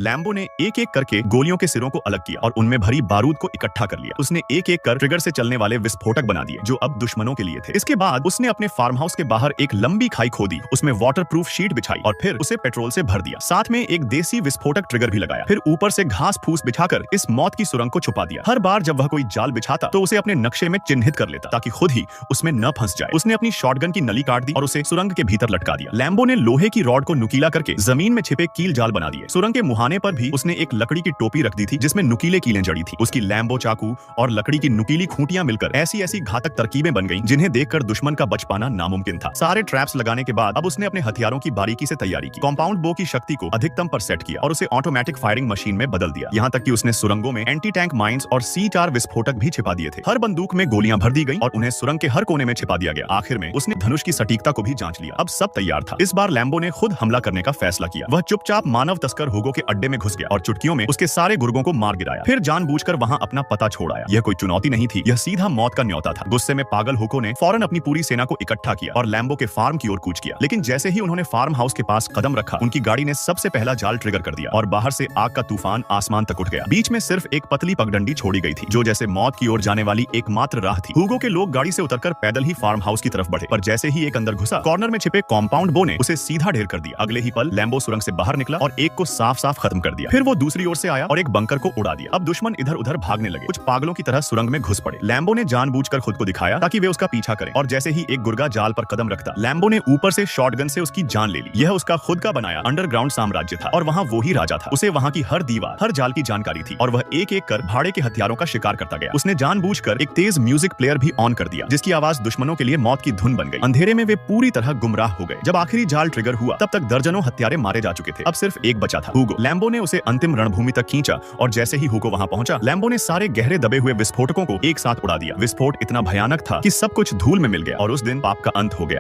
Lambo ने एक एक करके गोलियों के सिरों को अलग किया और उनमें भरी बारूद को इकट्ठा कर लिया। उसने एक एक कर ट्रिगर से चलने वाले विस्फोटक बना दिए जो अब दुश्मनों के लिए थे। इसके बाद उसने अपने फार्म हाउस के बाहर एक लंबी खाई खोदी, उसमें वाटरप्रूफ शीट बिछाई और फिर उसे पेट्रोल से भर दिया। साथ में एक देसी विस्फोटक ट्रिगर भी लगाया। फिर ऊपर से घास फूस बिछाकर इस मौत की सुरंग को छुपा दिया। हर बार जब वह कोई जाल बिछाता तो उसे अपने नक्शे में चिन्हित कर लेता ताकि खुद ही उसमें न फंस जाए। उसने अपनी शॉटगन की नली काट दी और उसे सुरंग के भीतर लटका दिया। लैम्बो ने लोहे की रॉड को नुकीला करके जमीन में छिपे कील जाल बना दिए। सुरंग के मुहाने पर भी उसने एक लकड़ी की टोपी रख दी थी जिसमें नुकीले कीलें जड़ी थी। उसकी लैम्बो चाकू और लकड़ी की नुकीली खूंटियां मिलकर ऐसी ऐसी घातक तरकीबें बन गईं जिन्हें देखकर दुश्मन का बच पाना नामुमकिन था। सारे ट्रैप्स लगाने के बाद अब उसने अपने हथियारों की बारीकी से तैयारी की, कंपाउंड बो की शक्ति को अधिकतम पर सेट किया और उसे ऑटोमेटिक फायरिंग मशीन में बदल दिया। यहाँ तक कि उसने सुरंगों में एंटी टैंक माइंस और C4 विस्फोटक भी छिपा दिए थे। हर बंदूक में गोलियां भर दी गईं और उन्हें सुरंग के हर कोने में छिपा दिया गया। आखिर में उसने धनुष की सटीकता को भी जांच लिया। अब सब तैयार था। इस बार लैम्बो ने खुद हमला करने का फैसला किया। वह चुपचाप मानव तस्कर हुगो के अड्डे में घुस गया और चुटकियों में उसके सारे गुर्गों को मार गिराया। फिर जानबूझकर वहां अपना पता छोड़ आया। यह कोई चुनौती नहीं थी, यह सीधा मौत का न्योता था। गुस्से में पागल हुगो ने फौरन अपनी पूरी सेना को इकट्ठा किया और लैम्बो के फार्म की ओर कूच किया। लेकिन जैसे ही उन्होंने फार्म हाउस के पास कदम रखा, उनकी गाड़ी ने सबसे पहला जाल ट्रिगर कर दिया और बाहर से आग का तूफान आसमान तक उठ गया। बीच में सिर्फ एक पतली पगडंडी छोड़ी गई थी जो जैसे मौत की ओर जाने वाली एकमात्र राह थी। हुगो के लोग गाड़ी से उतरकर पैदल ही फार्म हाउस की तरफ बढ़े, पर जैसे ही एक अंदर घुसा, कॉर्नर में छिपे कंपाउंड बो ने उसे सीधा ढेर कर दिया। अगले ही पल लैम्बो सुरंग से बाहर निकला और एक को साफ साफ खत्म कर दिया। फिर वो दूसरी ओर से आया और एक बंकर को उड़ा दिया। अब दुश्मन इधर उधर भागने लगे, कुछ पागलों की तरह सुरंग में घुस पड़े। लैम्बो ने जानबूझकर खुद को दिखाया ताकि वे उसका पीछा करें और जैसे ही एक गुर्गा जाल पर कदम रखता, लैम्बो ने ऊपर से शॉटगन से उसकी जान ले ली। यह उसका खुद का बनाया अंडरग्राउंड साम्राज्य था और वहाँ वो ही राजा था। उसे वहाँ की हर दीवार, हर जाल की जानकारी थी और वह एक एक कर भाड़े के हथियारों का शिकार करता गया। उसने जानबूझकर एक तेज म्यूजिक प्लेयर भी ऑन कर दिया जिसकी आवाज दुश्मनों के लिए मौत की धुन बन गई। अंधेरे में वे पूरी तरह गुमराह हो गए। जब आखिरी जाल ट्रिगर हुआ तब तक दर्जनों हत्यारे मारे जा चुके थे। अब सिर्फ एक बचा था, हुगो। लैम्बो ने उसे अंतिम रणभूमि तक खींचा और जैसे ही हुगो वहां पहुंचा, लैम्बो ने सारे गहरे दबे हुए विस्फोटकों को एक साथ उड़ा दिया। विस्फोट इतना भयानक था कि सब कुछ धूल में मिल गया और उस दिन पाप का अंत हो गया।